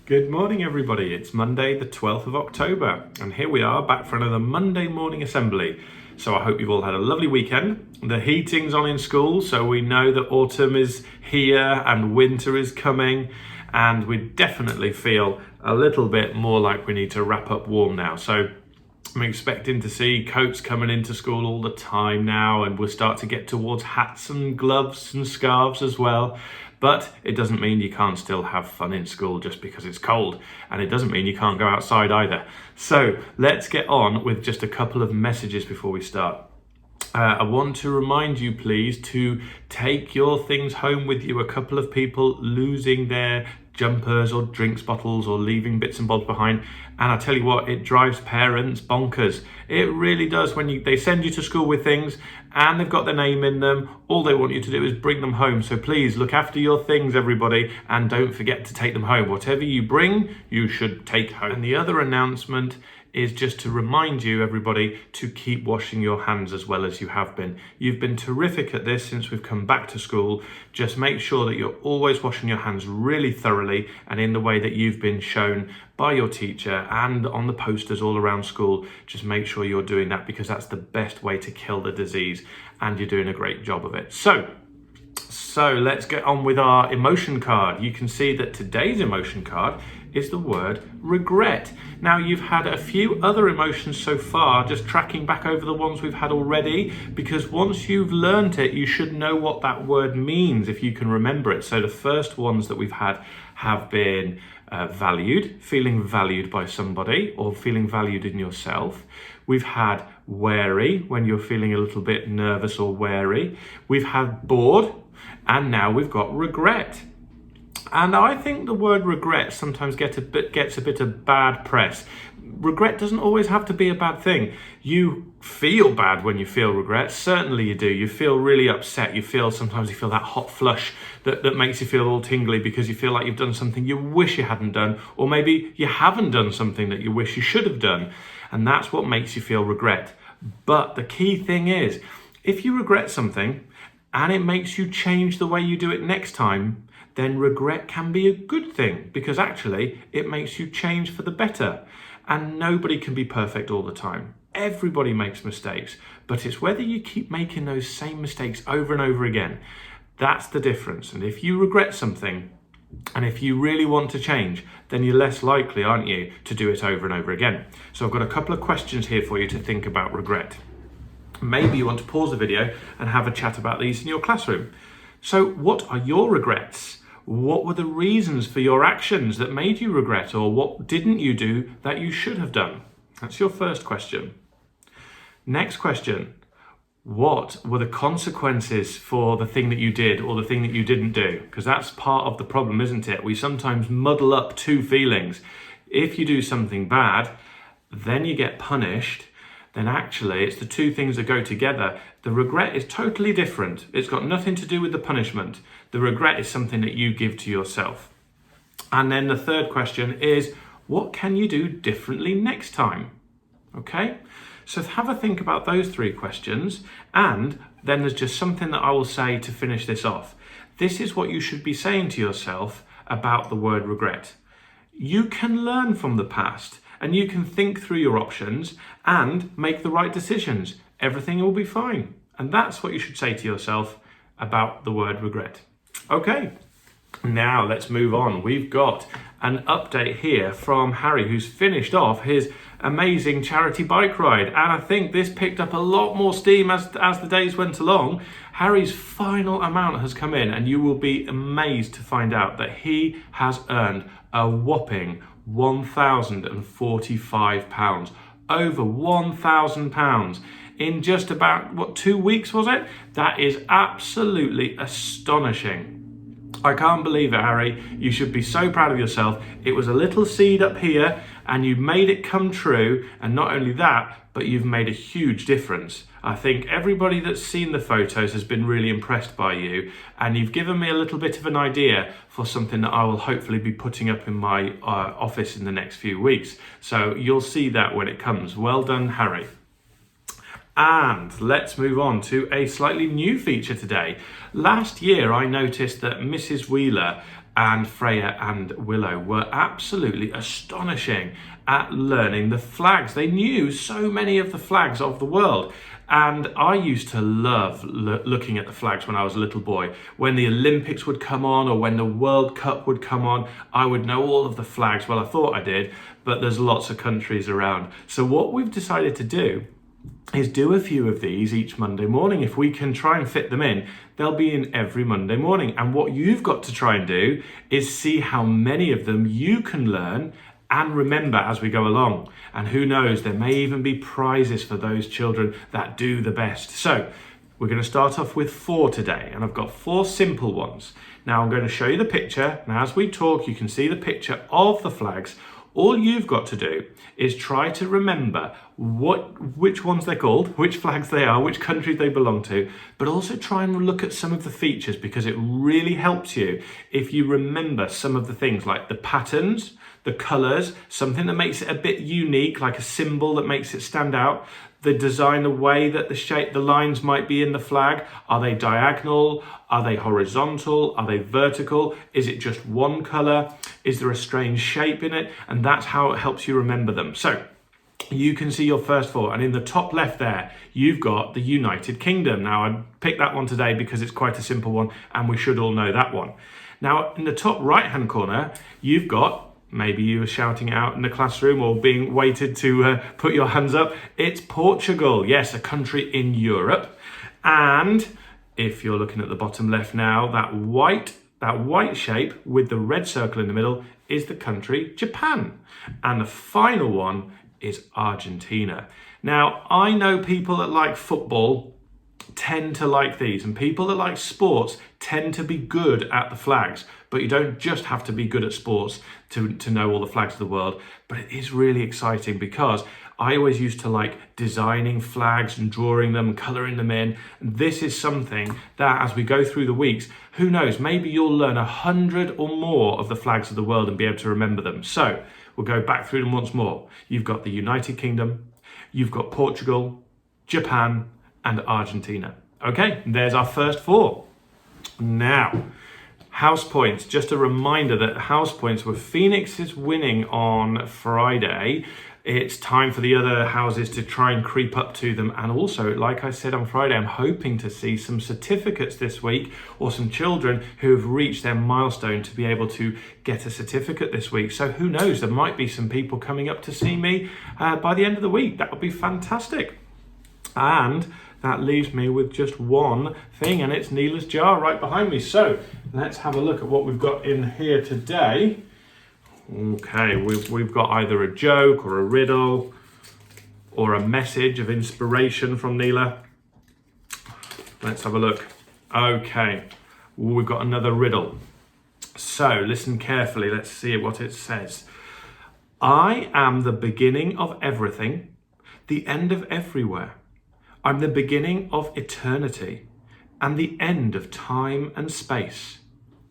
Good morning, everybody. It's Monday, the 12th of October, and here we are back for another Monday morning assembly. So I hope you've all had a lovely weekend. The heating's on in school, so we know that autumn is here and winter is coming, and we definitely feel a little bit more like we need to wrap up warm now. So I'm expecting to see coats coming into school all the time now, and we'll start to get towards hats and gloves and scarves as well. But it doesn't mean you can't still have fun in school just because it's cold, and it doesn't mean you can't go outside either. So let's get on with just a couple of messages before we start. I want to remind you, please, to take your things home with you. A couple of people losing their jumpers or drinks bottles or leaving bits and bobs behind, and I tell you what, it drives parents bonkers. It really does. When they send you to school with things and they've got their name in them, all they want you to do is bring them home. So please look after your things, everybody, and don't forget to take them home. Whatever you bring, you should take home. And the other announcement is just to remind you, everybody, to keep washing your hands as well as you have been. You've been terrific at this since we've come back to school. Just make sure that you're always washing your hands really thoroughly and in the way that you've been shown by your teacher and on the posters all around school. Just make sure you're doing that, because that's the best way to kill the disease, and you're doing a great job of it. So let's get on with our emotion card. You can see that today's emotion card is the word regret. Now, you've had a few other emotions so far, just tracking back over the ones we've had already, because once you've learned it, you should know what that word means if you can remember it. So the first ones that we've had have been valued, feeling valued by somebody or feeling valued in yourself. We've had wary, when you're feeling a little bit nervous or wary. We've had bored, and now we've got regret. And I think the word regret sometimes gets a bit of bad press. Regret doesn't always have to be a bad thing. You feel bad when you feel regret. Certainly you do. You feel really upset. Sometimes you feel that hot flush that makes you feel all tingly because you feel like you've done something you wish you hadn't done, or maybe you haven't done something that you wish you should have done. And that's what makes you feel regret. But the key thing is, if you regret something and it makes you change the way you do it next time, then regret can be a good thing, because actually it makes you change for the better. And nobody can be perfect all the time. Everybody makes mistakes, but it's whether you keep making those same mistakes over and over again. That's the difference. And if you regret something, and if you really want to change, then you're less likely, aren't you, to do it over and over again. So I've got a couple of questions here for you to think about regret. Maybe you want to pause the video and have a chat about these in your classroom. So what are your regrets? What were the reasons for your actions that made you regret, or what didn't you do that you should have done? That's your first question. Next question. What were the consequences for the thing that you did or the thing that you didn't do? Because that's part of the problem, isn't it? We sometimes muddle up two feelings. If you do something bad, then you get punished, then actually it's the two things that go together. The regret is totally different. It's got nothing to do with the punishment. The regret is something that you give to yourself. And then the third question is, what can you do differently next time? Okay, so have a think about those three questions. And then there's just something that I will say to finish this off. This is what you should be saying to yourself about the word regret. You can learn from the past, and you can think through your options and make the right decisions. Everything will be fine. And that's what you should say to yourself about the word regret. Okay, now let's move on. We've got an update here from Harry, who's finished off his amazing charity bike ride. And I think this picked up a lot more steam as the days went along. Harry's final amount has come in, and you will be amazed to find out that he has earned a whopping £1,045. Over £1,000 in just about, 2 weeks, was it? That is absolutely astonishing. I can't believe it, Harry. You should be so proud of yourself. It was a little seed up here, and you made it come true. And not only that, but you've made a huge difference. I think everybody that's seen the photos has been really impressed by you, and you've given me a little bit of an idea for something that I will hopefully be putting up in my office in the next few weeks. So you'll see that when it comes. Well done, Harry. And let's move on to a slightly new feature today. Last year, I noticed that Mrs. Wheeler and Freya and Willow were absolutely astonishing at learning the flags. They knew so many of the flags of the world. And I used to love looking at the flags when I was a little boy. When the Olympics would come on or when the World Cup would come on, I would know all of the flags. Well, I thought I did, but there's lots of countries around. So what we've decided to do is do a few of these each Monday morning. If we can try and fit them in, they'll be in every Monday morning. And what you've got to try and do is see how many of them you can learn and remember as we go along. And who knows, there may even be prizes for those children that do the best. So we're going to start off with 4 today, and I've got 4 simple ones. Now I'm going to show you the picture, and as we talk, you can see the picture of the flags. All you've got to do is try to remember which ones they're called, which flags they are, which countries they belong to, but also try and look at some of the features, because it really helps you if you remember some of the things like the patterns, the colours, something that makes it a bit unique, like a symbol that makes it stand out, the design, the way that the lines might be in the flag. Are they diagonal? Are they horizontal? Are they vertical? Is it just one colour? Is there a strange shape in it? And that's how it helps you remember them. So you can see your first 4, and in the top left there, you've got the United Kingdom. Now I picked that one today because it's quite a simple one, and we should all know that one. Now in the top right hand corner, you've got, maybe you were shouting it out in the classroom or being waited to put your hands up. It's Portugal. Yes, a country in Europe. And if you're looking at the bottom left now, that white shape with the red circle in the middle is the country Japan. And the final one is Argentina. Now, I know people that like football tend to like these, and people that like sports tend to be good at the flags, but you don't just have to be good at sports to know all the flags of the world. But it is really exciting, because I always used to like designing flags and drawing them, colouring them in. And this is something that as we go through the weeks, who knows, maybe you'll learn 100 or more of the flags of the world and be able to remember them. So we'll go back through them once more. You've got the United Kingdom, you've got Portugal, Japan, and Argentina. Okay, there's our first 4. Now, house points. Just a reminder that house points were Phoenix is winning on Friday. It's time for the other houses to try and creep up to them. And also, like I said on Friday, I'm hoping to see some certificates this week, or some children who have reached their milestone to be able to get a certificate this week. So who knows, there might be some people coming up to see me by the end of the week. That would be fantastic. And that leaves me with just one thing, and it's Neela's jar right behind me. So let's have a look at what we've got in here today. Okay, we've got either a joke or a riddle or a message of inspiration from Neela. Let's have a look. Okay, we've got another riddle. So listen carefully, let's see what it says. I am the beginning of everything, the end of everywhere. I'm the beginning of eternity and the end of time and space.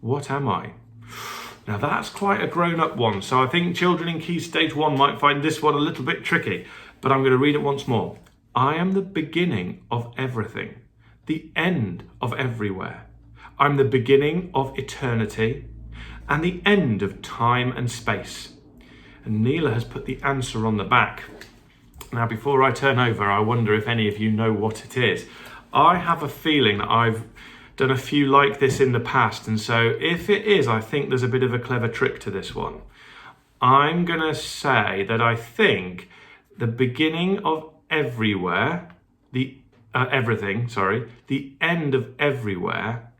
What am I? Now that's quite a grown-up one, so I think children in Key Stage 1 might find this one a little bit tricky, but I'm going to read it once more. I am the beginning of everything, the end of everywhere. I'm the beginning of eternity and the end of time and space. And Neela has put the answer on the back. Now, before I turn over, I wonder if any of you know what it is. I have a feeling that I've done a few like this in the past, and so if it is, I think there's a bit of a clever trick to this one. I'm going to say that I think the beginning of everywhere, the end of everywhere,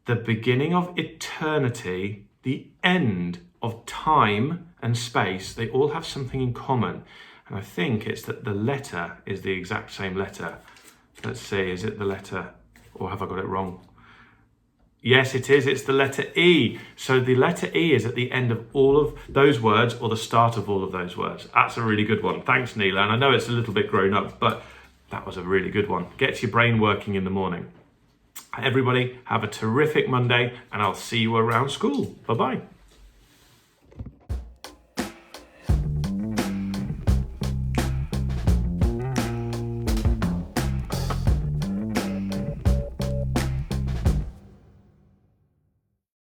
the beginning of eternity, the end of time and space, they all have something in common. And I think it's that the letter is the exact same letter. Let's see, is it the letter, or have I got it wrong? Yes, it is. It's the letter E. So the letter E is at the end of all of those words, or the start of all of those words. That's a really good one. Thanks, Neela. And I know it's a little bit grown up, but that was a really good one. Gets your brain working in the morning. Everybody, have a terrific Monday, and I'll see you around school. Bye-bye.